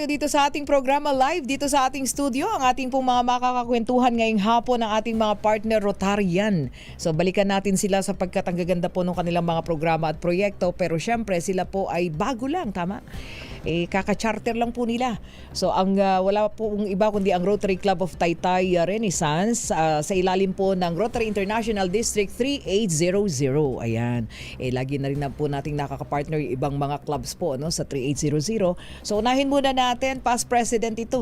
Dito sa ating programa live, dito sa ating studio, ang ating pong mga makakakwentuhan ngayong hapon ng ating mga partner Rotarian. So balikan natin sila sapagkat ang gaganda po ng kanilang mga programa at proyekto. Pero syempre sila po ay bago lang, tama? Kaka-charter lang po nila. So ang wala po iba kundi ang Rotary Club of Taytay Renaissance sa ilalim po ng Rotary International District 3800. Ayan. Lagi na rin na po nating nakaka-partner yung ibang mga clubs po, no, sa 3800. So unahin muna natin, past president ito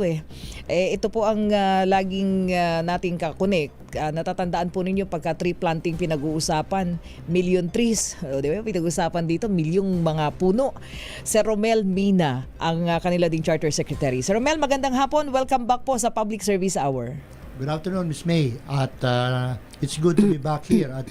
ito po ang laging nating kakunik. Natatandaan po ninyo pagka tree planting pinag-uusapan, million trees. Di ba? Pinag-uusapan dito, milyong mga puno. Sir Romel Mina, ang kanila ding Charter Secretary. Sir Romel, magandang hapon. Welcome back po sa Public Service Hour. Good afternoon, Ms. May. At it's good to be back here. At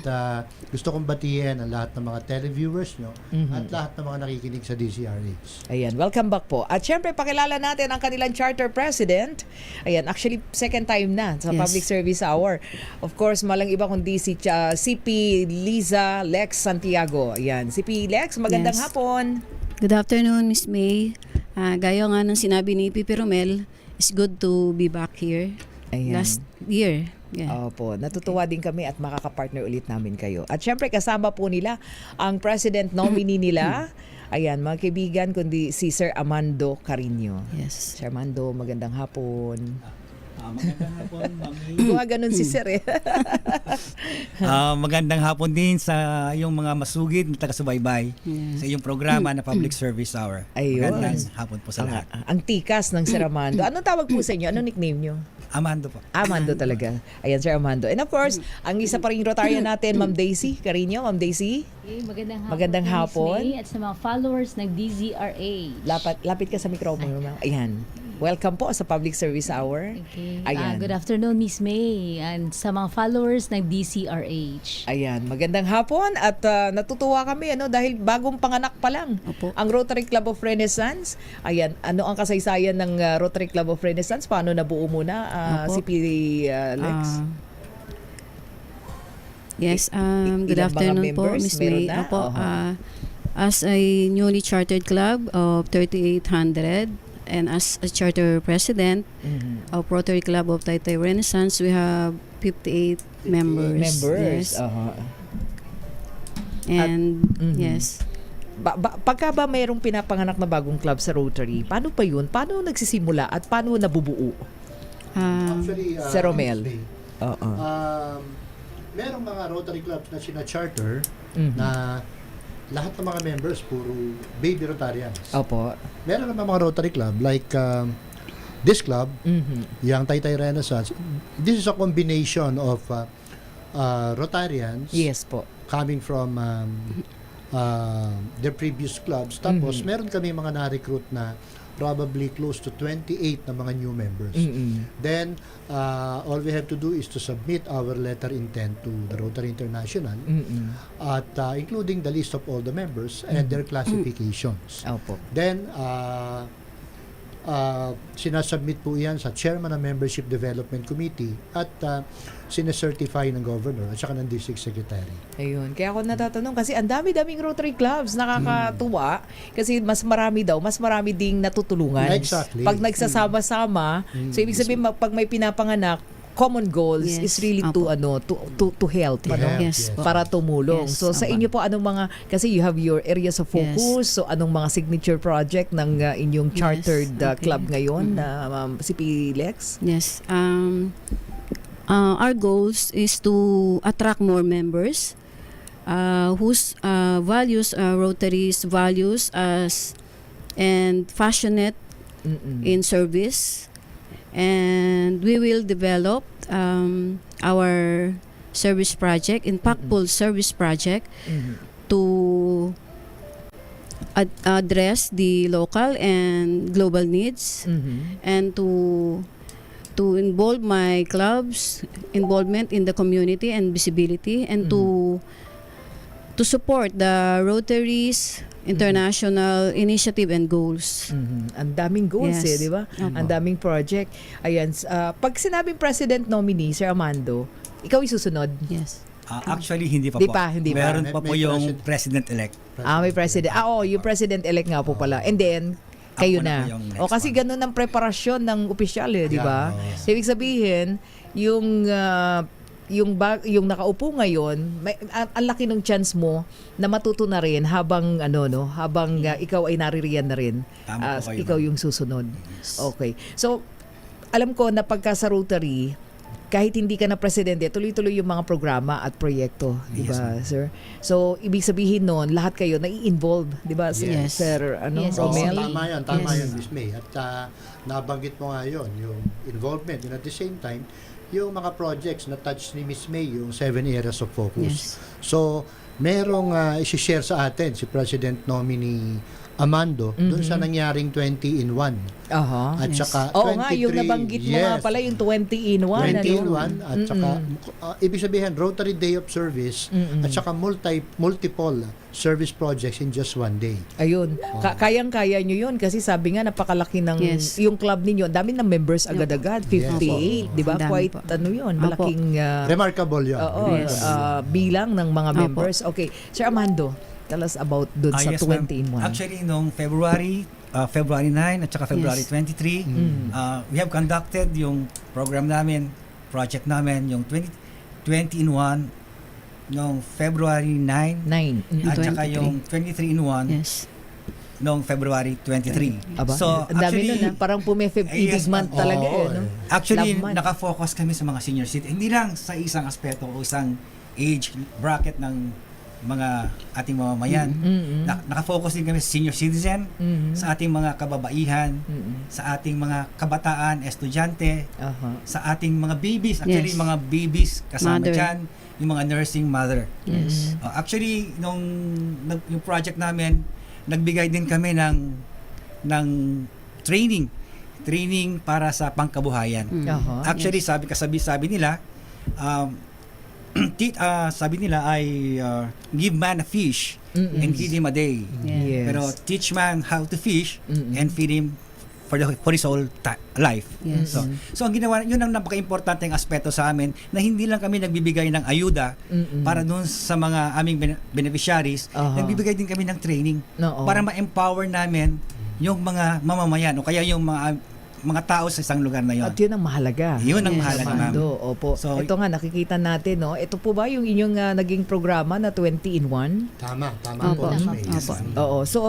gusto kong batiin ang lahat ng mga televiewers nyo at lahat ng mga nakikinig sa DCRH. Ayan, welcome back po. At syempre, pakilala natin ang kanilang Charter President. Ayan, actually, second time na sa Public Service Hour. Of course, malang iba kundi si CP Liza Lex Santiago. Ayan, CP Lex, magandang hapon. Good afternoon, Ms. May. Gaya nga ng sinabi ni Pipi Romel, it's good to be back here. Ayan. Last year. Yeah. Opo, natutuwa din kami at makakapartner ulit namin kayo. At syempre kasama po nila ang president nominee nila. Ayan, mga kaibigan, kundi si Sir Amando Carino. Yes. Sir Amando, magandang hapon. Magandang hapon, Mami. Mga ganun si Sir Magandang hapon din sa iyong mga masugid na taga-subaybay sa iyong programa na Public Service Hour. Ayun. Magandang hapon po sa lahat. Ang tikas ng Sir Amando. Anong tawag po sa inyo? Anong nickname nyo? Amando po. Amando talaga. Ayan, Sir Amando. And of course, ang isa pa rin Rotarian natin, Ma'am Daisy Carino. Ma'am Daisy, Okay, magandang hapon. Magandang Miss hapon. May, at sa mga followers ng DZRA. lapit ka sa mikropono. Ma'am. Ayan. Welcome po sa Public Service Hour. Okay. Ayan. Good afternoon, Miss May, and sa mga followers ng DCRH. Ayan, magandang hapon at natutuwa kami dahil bagong panganak pa lang Opo. ang Rotary Club of Renaissance. Ayan, ano ang kasaysayan ng Rotary Club of Renaissance? Paano nabuo muna Opo. si P. Lex? Yes, good Ilang mga afternoon po, members Ms. meron May. na? Opo, Oho. as a newly chartered club of 3800 and as a charter president of Rotary Club of Taytay Renaissance, we have 58 members. Members. Yes. And yes. Pagka ba mayroong pinapanganak na bagong club sa Rotary, paano pa yun? Paano nagsisimula at paano nabubuo? Actually, Sir Romel. Ms. May, Oo. merong mga Rotary clubs na sina-charter Mhm. na lahat ng mga members puro baby Rotarians. Opo. Meron naman mga Rotary club like this club, yung Taytay Renaissance. This is a combination of Rotarians Yes po. coming from their previous clubs. Tapos meron kami mga na-recruit na probably close to 28 na mga new members. Then, all we have to do is to submit our letter intent to the Rotary International at including the list of all the members and their classifications. Opo. Then, sinasubmit po yan sa chairman ng Membership Development Committee at sinacertify ng governor at saka ng district secretary. Ayun. Kaya ako natatanong kasi ang dami-daming Rotary clubs, nakakatuwa kasi mas marami ding natutulungan. Exactly. Pag nagsasama-sama, so ibig sabihin pag may pinapanganak, common goals Yes. is really to help, To help, Yes. yes. para tumulong. Yes, So sa tama. inyo po anong mga kasi you have your areas of focus, so anong mga signature project ng inyong chartered okay. club ngayon na si P. Lex? Yes. Our goals is to attract more members whose values Rotary's values as and passionate in service, and we will develop our service project, impactful service project to address the local and global needs and to involve my club's involvement in the community and visibility and to support the Rotary's international initiative and goals. Ang daming goals Yes. di ba? Opo. Ang daming project. Ayan, pag sinabing president nominee, Sir Amando, ikaw isusunod? Yes. Actually, hindi pa Hindi po. pa, hindi pa. Meron pa po May yung president-elect. May president. Yung president-elect nga po pala. And then, Kayo Ako na. po yung next O kasi one. ganun ang preparasyon ng opisyal di ba? Yeah, So, ibig sabihin, yung nakaupo ngayon, ang laki ng chance mo na matuto na rin habang ikaw ay naririyan na rin. Tama po kayo, Ikaw ma'am. yung susunod. Okay. So, alam ko na pagka sa Rotary, kahit hindi ka na presidente, tuloy-tuloy yung mga programa at proyekto, di ba, sir? So, ibig sabihin nun, lahat kayo nai-involve, di ba, Yes. Sir Yes, Oo, Romel? tama Yes. yan, Miss May. At nabanggit mo nga yun, yung involvement. And at the same time, yung mga projects na touch ni Miss May, yung 7 areas of focus. Yes. So, merong isi-share sa atin si President nominee Amando dun sa nangyaring 20-in-1. Aha. At Yes. saka 23, Oo nga, yung nabanggit mo nga pala, yung 20-in-1. 20-in-1 at saka ibig sabihin Rotary Day of Service at saka multiple service projects in just one day. Ayun. Kayang-kaya nyo yun kasi sabi nga napakalaki ng Yes. yung club ninyo. Dami ng members agad-agad. 58. Di ba? Ang dami Quite po. yun. Opo. Malaking Remarkable yun. Yes. bilang ng mga Opo. members. Okay. Sir Amando, tell us about dun sa Yes, ma'am. 20-in-1. Actually, noong February 9 at saka February Yes. 23, we have conducted yung program namin, project namin, yung 20-in-1 noong February 9 9. at saka 23. yung 23-in-1 Yes. noong February 23. Aba, So, ang dami nun, parang pumefib Yes, month ma'am. talaga. Oo, No? Actually, Love month. nakafocus kami sa mga senior citizen. Hindi lang sa isang aspeto o isang age bracket ng mga ating mamamayan. Nakafocus din kami sa senior citizen, sa ating mga kababaihan, sa ating mga kabataan, estudyante, Aha. sa ating mga babies. Actually, Yes. mga babies kasama Mother. dyan, yung mga nursing mother. Yes. Actually, yung project namin, nagbigay din kami ng training para sa pangkabuhayan. Aha. Actually, sabi nila, sabi nila ay give man a fish and feed him a day. Yes. Pero teach man how to fish Mm-mm. and feed him for his whole life. Yes. So ang ginawa, yun ang napaka-importanteng aspeto sa amin na hindi lang kami nagbibigay ng ayuda para doon sa mga aming beneficiaries, Aha. nagbibigay din kami ng training Oo. para ma-empower namin yung mga mamamayan o kaya yung mga tao sa isang lugar na yun. At yun ang mahalaga. Yun ang Yes. mahalaga, ma'am. Amando, opo. So, ito nga, nakikita natin, no? Ito po ba yung inyong naging programa na 20-in-1? Tama Opo. po, Miss May. Opo. Oo. So,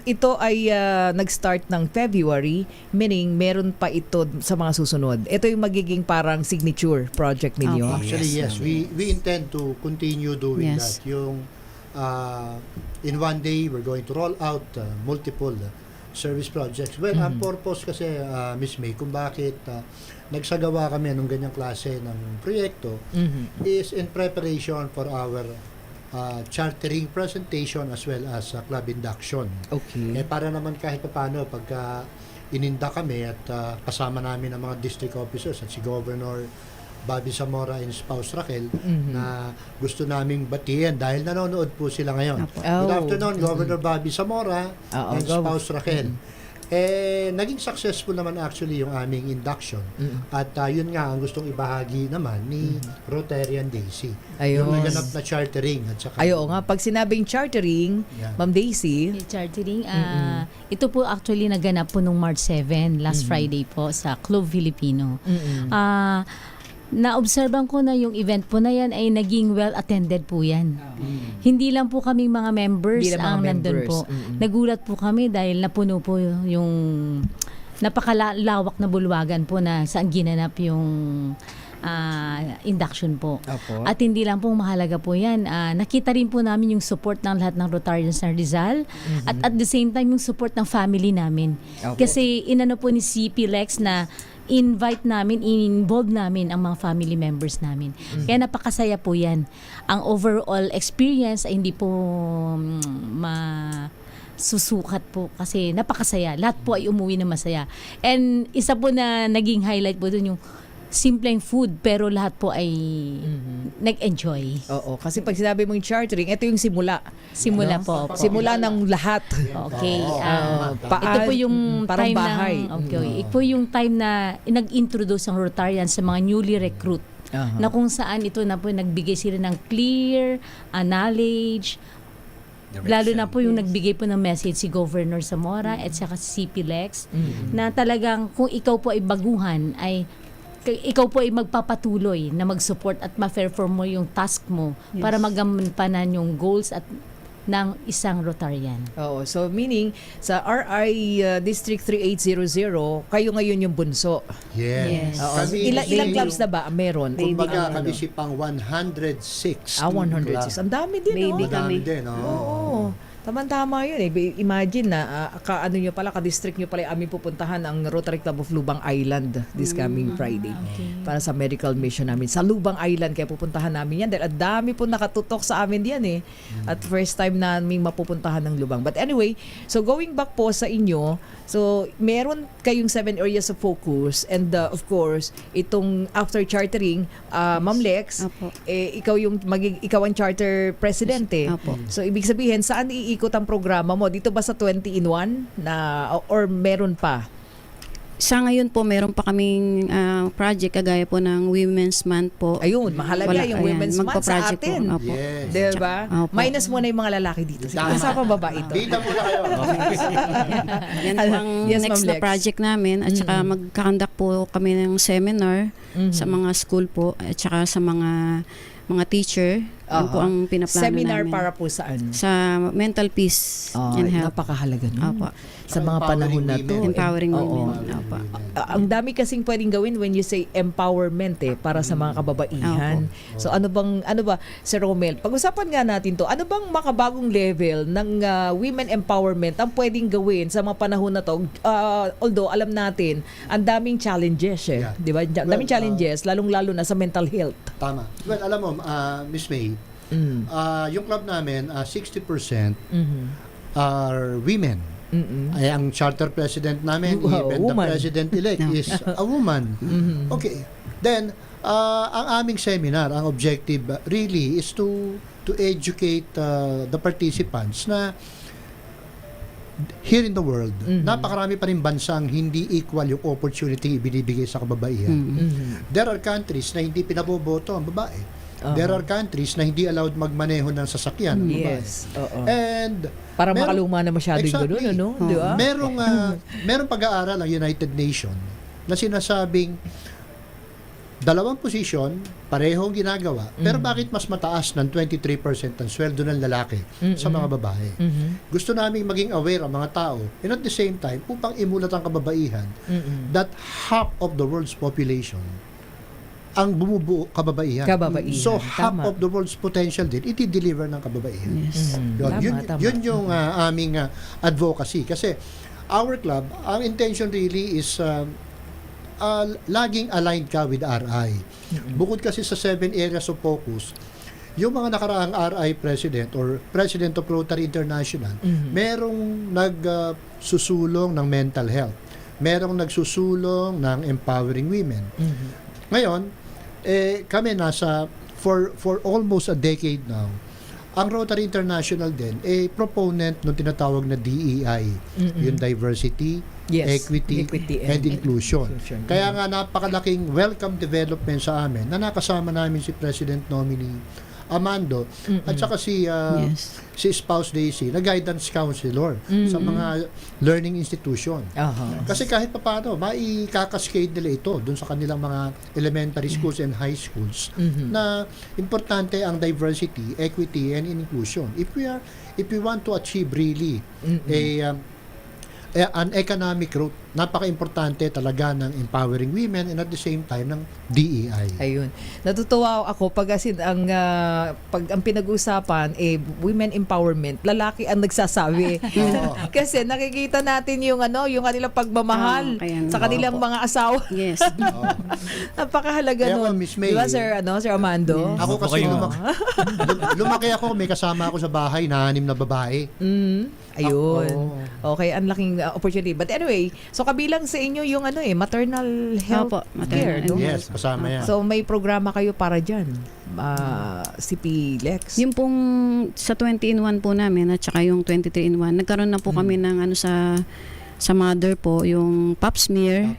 ito ay nag-start ng February, meaning meron pa ito sa mga susunod. Ito yung magiging parang signature project ninyo. Opo. Actually, Yes, yes. We intend to continue doing Yes. that. Yung in one day, we're going to roll out multiple service projects. Well, ang purpose kasi, Miss May, kung bakit nagsagawa kami ng ganyang klase ng proyekto is in preparation for our chartering presentation as well as club induction. Okay. Para naman kahit paano pagka ininda kami at kasama namin ang mga district officers at si Governor Bobby Zamora and spouse Raquel na gusto naming batiin dahil nanonood po sila ngayon. Apo. Good Oh. afternoon, Governor Bobby Zamora and spouse Raquel. Naging successful naman actually yung aming induction. At yun nga ang gustong ibahagi naman ni Rotarian Daisy. Ayun. Yung naganap na chartering at saka Ayo nga, pag sinabing chartering, Yeah. Ma'am Daisy, Yung chartering, ito po actually naganap po nung March 7, last Friday po sa Club Filipino. Naobserban ko na yung event po na yan ay naging well-attended po yan. Hindi lang po kaming mga members Hindi lang mga ang nandun members. po. Nagulat po kami dahil napuno po yung napakalawak na bulwagan po na saan ginanap yung induction po. Opo. At hindi lang po mahalaga po yan. Nakita rin po namin yung support ng lahat ng Rotarians ng Rizal at the same time yung support ng family namin. Opo. Kasi inano po ni CP Lex na involve namin ang mga family members namin. Kaya napakasaya po yan. Ang overall experience ay hindi po susukat po kasi napakasaya. Lahat po ay umuwi na masaya. And isa po na naging highlight po dun yung simpleng food pero lahat po ay nag-enjoy. oo, kasi pag sinabi mong chartering, ito yung simula. Simula Ano? po. Opo. Simula ng lahat. Okay. Paan, Ito po yung parang time bahay. ito po yung time na nag-introduce ang Rotarian sa mga newly recruit Aha. na kung saan ito na po nagbigay sila ng clear knowledge Lalo na po yung nagbigay po ng message si Governor Zamora at saka si CP Lex na talagang kung ikaw po ay baguhan ay ikaw po ay magpapatuloy na mag-support at ma-perform mo yung task mo para magampanan yung goals at ng isang Rotarian. Oo, so meaning sa RI District 3800, kayo ngayon yung bunso. Yes. Yes. Oo. Kami Ilang yung- clubs na ba meron? Kumbaga, Ano? kami si pang 106. 106. Ang dami din, Baby no? kami. Madami din, Oo. Tama-tama yun eh. Imagine na ano nyo pala, ka-district nyo pala yung aming pupuntahan ang Rotary Club of Lubang Island this coming Friday. Para sa medical mission namin. Sa Lubang Island, kaya pupuntahan namin yan. Dahil ang dami po nakatutok sa amin yan eh. At first time namin mapupuntahan ng Lubang. But anyway, so going back po sa inyo, so meron kayong 7 areas of focus and of course, itong after chartering, Ma'am Lex, Apo. ikaw ang charter president eh. Apo. So ibig sabihin, saan iikot ang programa mo? Dito ba sa 20-in-1 na or meron pa? Sa ngayon po, meron pa kaming project kagaya po ng Women's Month po. Ayun, mahalaga yung Women's Month sa magpa-project po. atin. Opo. Yes. Diba? Opo. Minus muna yung mga lalaki dito. Sige, Tama. kasama babae ito. Bida mo na kayo. Yan po ang Yes, next Ma'am na Lex. project namin. At saka magkakandak po kami ng seminar sa mga school po at saka sa mga teacher. Yan po ang pinaplano Seminar namin. para po saan? Sa mental peace Oh, and health. napakahalaga nun. Opo. Sa mga panahon na to. Empowering Oo. women. Opo. Ang dami kasing pwedeng gawin when you say empowerment para sa mga kababaihan. So ano ba Sir Romel, pag-usapan nga natin to. Ano bang makabagong level ng women empowerment ang pwedeng gawin sa mga panahon na to? Although alam natin, ang daming challenges Yeah. 'di ba? Daming challenges lalong-lalo na sa mental health. Tama. Well, alam mo, Miss May, yung club namin, 60% are women. Ay, ang charter president namin, Wow, even woman. the president-elect is a woman. Okay. Then, ang aming seminar, ang objective really is to educate the participants na here in the world, napakarami pa rin bansang hindi equal yung opportunity ibinibigay sa kababaihan. There are countries na hindi pinaboboto ang babae. There are countries na hindi allowed magmaneho ng sasakyan ang babae. Yes. Oo. And Para meron- makaluma na masyado yung Exactly. ganun, ano? Di ba? Merong pag-aaral ang United Nations na sinasabing dalawang posisyon, parehong ginagawa, pero bakit mas mataas ng 23% ang sweldo ng lalaki sa mga babae? Gusto namin maging aware ang mga tao and at the same time, upang imulat ang kababaihan that half of the world's population ang bumubuo kababaihan. Kababaihan, So, half tama. of the world's potential din, iti-deliver ng kababaihan. Yes. Yun yung aming advocacy. Kasi our club, ang intention really is laging aligned ka with RI. Bukod kasi sa 7 areas of focus, yung mga nakaraang RI president or president of Rotary International, merong nagsusulong ng mental health. Merong nagsusulong ng empowering women. Ngayon, kami nasa for almost a decade now, ang Rotary International din proponent ng tinatawag na DEI, yung diversity, Yes, equity and inclusion. inclusion. Kaya nga napakalaking welcome development sa amin na nakasama namin si President nominee Amando at saka si Yes. si Spouse Daisy na guidance counselor sa mga learning institution. Aha. Kasi kahit papaano, maikakaskade nila ito dun sa kanilang mga elementary schools and high schools na importante ang diversity, equity, and inclusion. If we want to achieve really an economic growth, napaka-importante talaga ng empowering women and at the same time ng DEI. Ayun. Natutuwa ako pag ang pinag-usapan women empowerment, lalaki ang nagsasabi. Kasi nakikita natin yung kanilang pagmamahal Kaya nga. sa kanilang mga asawa. Yes. Napakahalaga Kaya nun. ako, Miss May, Di ba, Sir Armando? Ako Opo kasi kayo. lumaki ako, may kasama ako sa bahay na 6 na babae. Ayun. Okay, ang laking opportunity. But anyway, so kabilang sa inyo yung maternal health Opo, care, maternal no? Yes, kasama yan. So may programa kayo para dyan. CP Lex. Yung pong sa 20-in-1 po namin at saka yung 23-in-1, nagkaroon na po kami ng sa mother po, yung pap smear.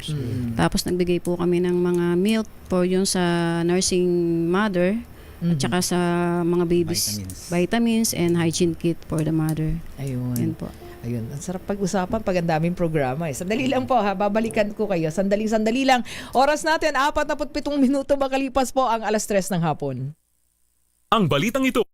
Tapos nagbigay po kami ng mga milk for yung sa nursing mother at saka sa mga babies, vitamins and hygiene kit for the mother. Ayun. Yan po. Ayun, ang sarap pag-usapan pag ang daming programa. Sandali lang po ha, babalikan ko kayo. Sandali lang. Oras natin, 47 minuto makalipas po ang 3:00 ng hapon. Ang balitang ito